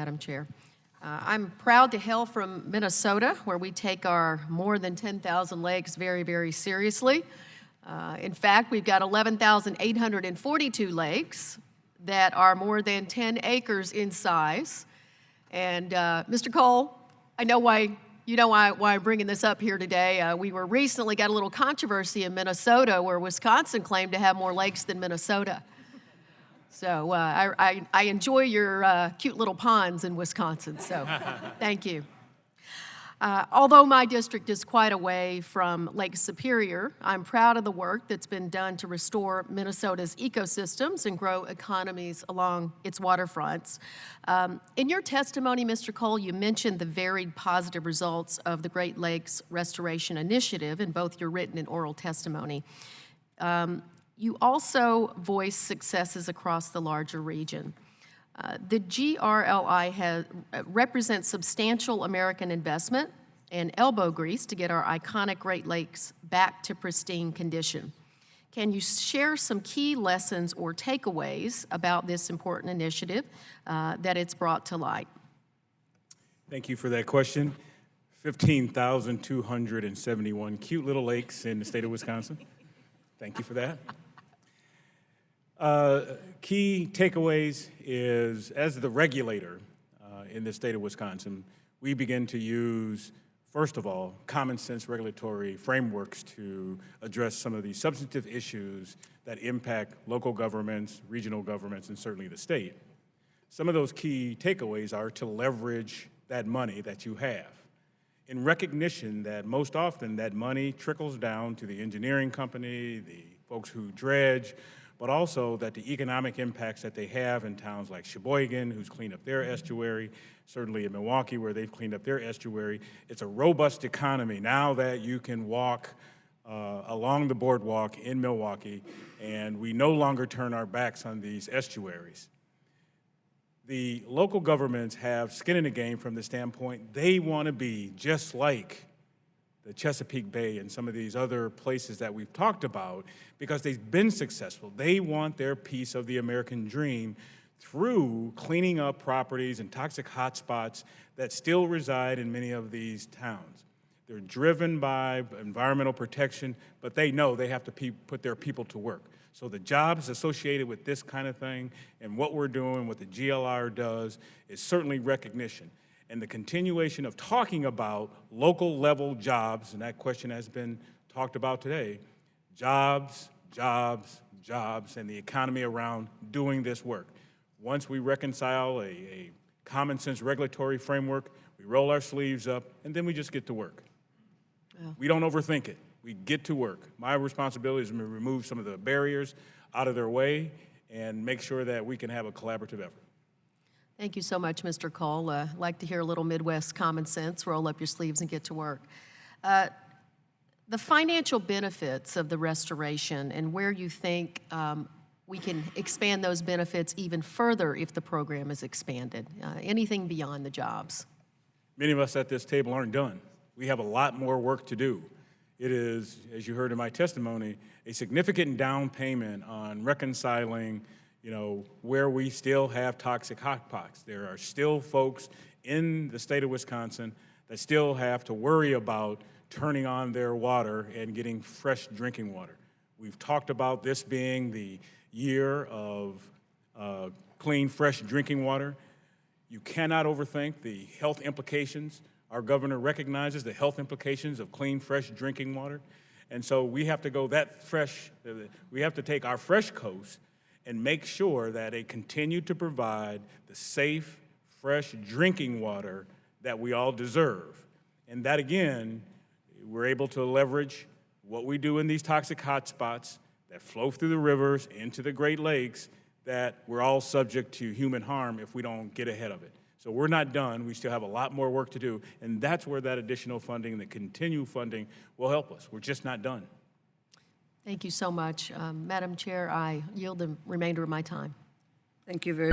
Madam Chair. I'm proud to hail from Minnesota, where we take our more than 10,000 lakes very, very seriously. In fact, we've got 11,842 lakes that are more than 10 acres in size. And Mr. Cole, I know why I'm bringing this up here today. We were recently got a little controversy in Minnesota where Wisconsin claimed to have more lakes than Minnesota. So I enjoy your cute little ponds in Wisconsin, so thank you. Although my district is quite away from Lake Superior, I'm proud of the work that's been done to restore Minnesota's ecosystems and grow economies along its waterfronts. In your testimony, Mr. Cole, you mentioned the varied positive results of the Great Lakes Restoration Initiative in both your written and oral testimony. You also voiced successes across the larger region. The GRLI represents substantial American investment and elbow grease to get our iconic Great Lakes back to pristine condition. Can you share some key lessons or takeaways about this important initiative that it's brought to light? Thank you for that question. 15,271 cute little lakes in the state of Wisconsin. Thank you for that. Key takeaways is, as the regulator in the state of Wisconsin, we begin to use, first of all, common sense regulatory frameworks to address some of the substantive issues that impact local governments, regional governments, and certainly the state. Some of those key takeaways are to leverage that money that you have, in recognition that most often that money trickles down to the engineering company, the folks who dredge, but also that the economic impacts that they have in towns like Sheboygan, who's cleaned up their estuary, certainly in Milwaukee, where they've cleaned up their estuary. It's a robust economy now that you can walk along the boardwalk in Milwaukee, and we no longer turn our backs on these estuaries. The local governments have skin in the game from the standpoint they want to be just like the Chesapeake Bay and some of these other places that we've talked about, because they've been successful. They want their piece of the American dream through cleaning up properties and toxic hotspots that still reside in many of these towns. They're driven by environmental protection, but they know they have to put their people to work. So the jobs associated with this kind of thing and what we're doing, what the GLR does, is certainly recognition. And the continuation of talking about local level jobs, and that question has been talked about today, jobs, jobs, jobs, and the economy around doing this work. Once we reconcile a common sense regulatory framework, we roll our sleeves up, and then we just get to work. Yeah. We don't overthink it. We get to work. My responsibility is to remove some of the barriers out of their way and make sure that we can have a collaborative effort. Thank you so much, Mr. Cole. I'd like to hear a little Midwest common sense, roll up your sleeves and get to work. The financial benefits of the restoration and where you think we can expand those benefits even further if the program is expanded, anything beyond the jobs. Many of us at this table aren't done. We have a lot more work to do. It is, as you heard in my testimony, a significant down payment on reconciling where we still have toxic hotpots. There are still folks in the state of Wisconsin that still have to worry about turning on their water and getting fresh drinking water. We've talked about this being the year of clean, fresh drinking water. You cannot overthink the health implications. Our governor recognizes the health implications of clean, fresh drinking water. And so we have to go that fresh, we have to take our fresh coast and make sure that they continue to provide the safe, fresh drinking water that we all deserve. And that, again, we're able to leverage what we do in these toxic hotspots that flow through the rivers into the Great Lakes, that we're all subject to human harm if we don't get ahead of it. So we're not done. We still have a lot more work to do, and that's where that additional funding, the continued funding, will help us. We're just not done. Thank you so much. Madam Chair, I yield the remainder of my time. Thank you very much.